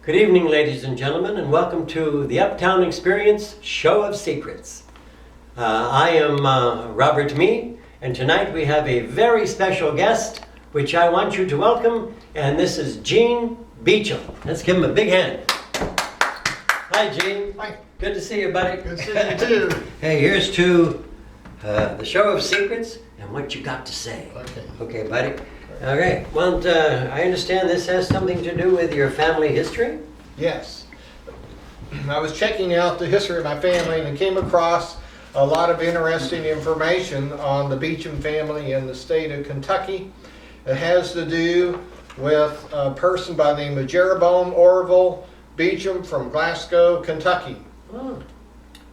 Good evening, ladies and gentlemen, and welcome to the Uptown Experience Show of Secrets. I am Robert Mee, and tonight we have a very special guest, which I want you to welcome, and this is Gene Beauchamp. Let's give him a big hand. Hi, Gene. Hi. Good to see you, buddy. Good to see you too. Hey, here's to the Show of Secrets and what you got to say. Okay. Okay, buddy. All right. Well, I understand this has something to do with your family history? Yes. I was checking out the history of my family and came across a lot of interesting information on the Beauchamp family in the state of Kentucky. It has to do with a person by the name of Jeroboam Orville Beauchamp from Glasgow, Kentucky. Oh.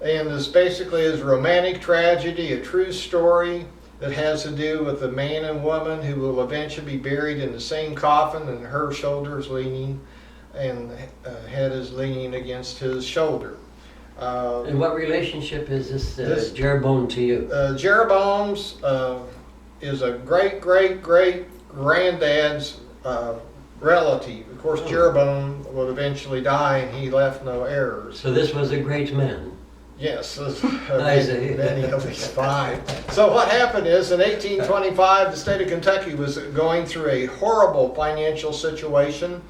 And this basically is a romantic tragedy, a true story that has to do with a man and woman who will eventually be buried in the same coffin, and her shoulders leaning and head is leaning against his shoulder. And what relationship is this Jeroboam to you? Jeroboam's is a great-great-great-granddad's relative. Of course, Jeroboam would eventually die, and he left no heirs. So this was a great man. Yes, I see. many of these five. So what happened is, in 1825, the state of Kentucky was going through a horrible financial situation,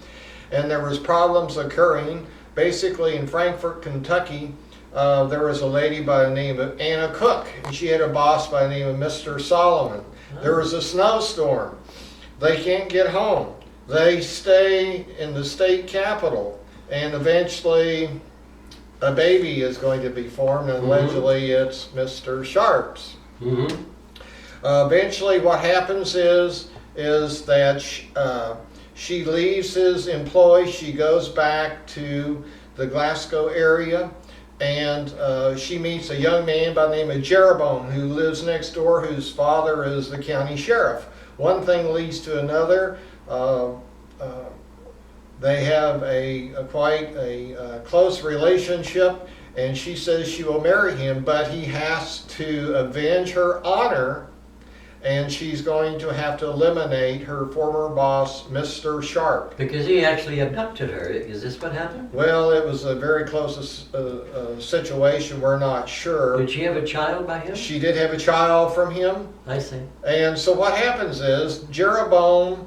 and there was problems occurring. Basically, in Frankfort, Kentucky, there was a lady by the name of Anna Cook, and she had a boss by the name of Mr. Solomon. There was a snowstorm. They can't get home. They stay in the state capitol, and eventually a baby is going to be formed, and allegedly it's Mr. Sharp's. Eventually what happens is that she leaves his employ. She goes back to the Glasgow area, and she meets a young man by the name of Jeroboam who lives next door, whose father is the county sheriff. One thing leads to another. They have quite a close relationship, and she says she will marry him, but he has to avenge her honor, and she's going to have to eliminate her former boss, Mr. Sharp. Because he actually abducted her. Is this what happened? Well, it was a very close situation. We're not sure. Did she have a child by him? She did have a child from him. I see. And so what happens is Jeroboam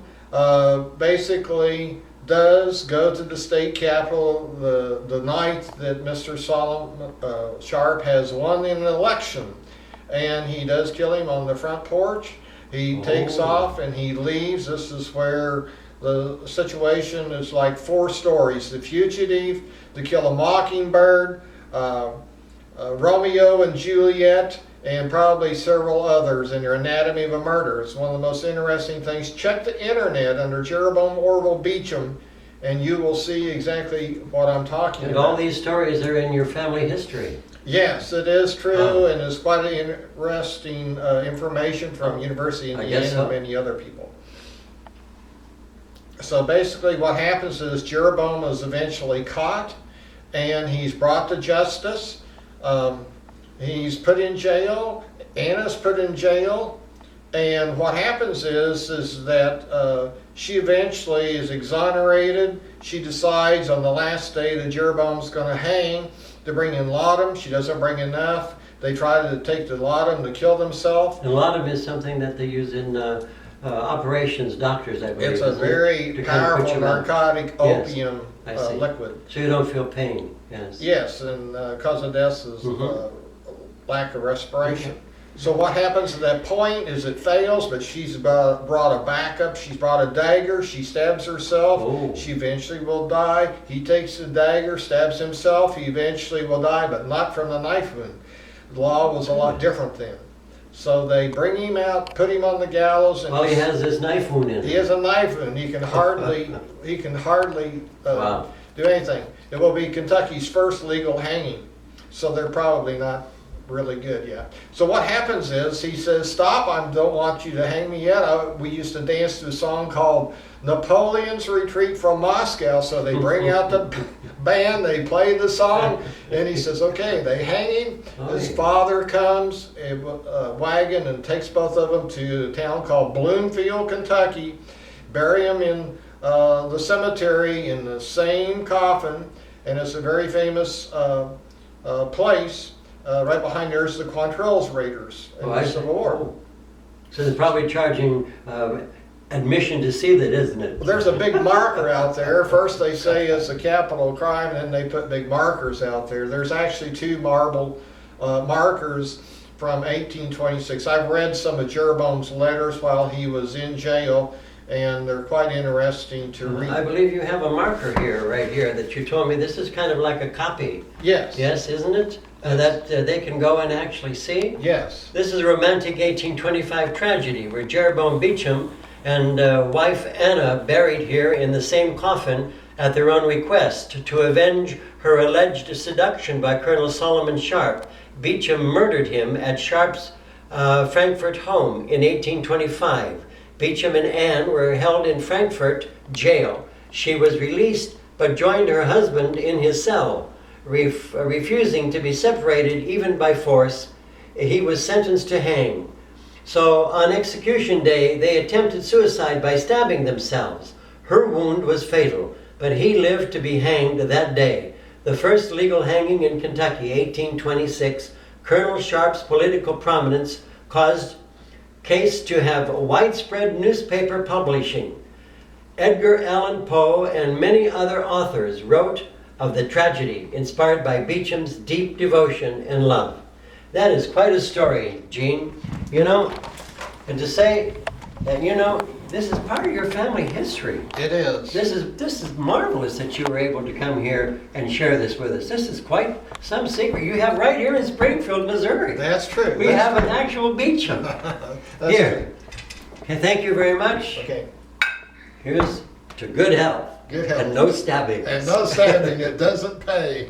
basically does go to the state capitol the night that Mr. Sharp has won in an election, and he does kill him on the front porch. He takes off and he leaves. This is where the situation is like four stories: The Fugitive, To Kill a Mockingbird, Romeo and Juliet, and probably several others in your Anatomy of a Murder. It's one of the most interesting things. Check the internet under Jeroboam Orville Beauchamp, and you will see exactly what I'm talking about. And all these stories are in your family history. Yes, it is true, and it's quite interesting information from University of Indiana and many other people. So basically what happens is Jeroboam is eventually caught, and he's brought to justice. He's put in jail. Anna's put in jail, and what happens is that she eventually is exonerated. She decides on the last day that Jeroboam's going to hang to bring in laudanum. She doesn't bring enough. They try to take the laudanum to kill themselves. And laudanum is something that they use in operations, doctors, I believe. It's a very powerful narcotic opium liquid. So you don't feel pain. Yes. Yes, and cause of death is lack of respiration. So what happens at that point is it fails, but she's brought a backup. She's brought a dagger. She stabs herself. She eventually will die. He takes the dagger, stabs himself. He eventually will die, but not from the knife wound. The law was a lot different then. So they bring him out, put him on the gallows, and he has this knife wound in him. He has a knife wound. He can hardly do anything. It will be Kentucky's first legal hanging. So they're probably not really good yet. So what happens is he says, "Stop! I don't want you to hang me yet." We used to dance to a song called Napoleon's Retreat from Moscow. So they bring out the band, they play the song, and he says, "Okay." They hang him. His father comes in a wagon and takes both of them to a town called Bloomfield, Kentucky, bury him in the cemetery in the same coffin, and it's a very famous place. Right behind there is the Quantrells Raiders in the Civil War. Oh. So they're probably charging admission to see that, isn't it? Well, there's a big marker out there. First they say it's a capital crime, and then they put big markers out there. There's actually two marble markers from 1826. I've read some of Jeroboam's letters while he was in jail, and they're quite interesting to read. I believe you have a marker here, right here, that you told me. This is kind of like a copy. Yes. Yes, isn't it? That they can go and actually see? Yes. This is a romantic 1825 tragedy where Jeroboam Beauchamp and wife Anna buried here in the same coffin at their own request to avenge her alleged seduction by Colonel Solomon Sharp. Beauchamp murdered him at Sharp's Frankfurt home in 1825. Beauchamp and Anne were held in Frankfurt jail. She was released but joined her husband in his cell. Refusing to be separated even by force, he was sentenced to hang. So on execution day, they attempted suicide by stabbing themselves. Her wound was fatal, but he lived to be hanged that day. The first legal hanging in Kentucky, 1826, Colonel Sharp's political prominence caused case to have widespread newspaper publishing. Edgar Allan Poe and many other authors wrote of the tragedy inspired by Beauchamp's deep devotion and love. That is quite a story, Gene. You know, and to say that, you know, this is part of your family history. It is. This is marvelous that you were able to come here and share this with us. This is quite some secret you have right here in Springfield, Missouri. That's true. We have an actual Beauchamp. That's Here. Okay, thank you very much. true. Okay. Here's to good health. Good health. And no stabbing. And no stabbing, it doesn't pay.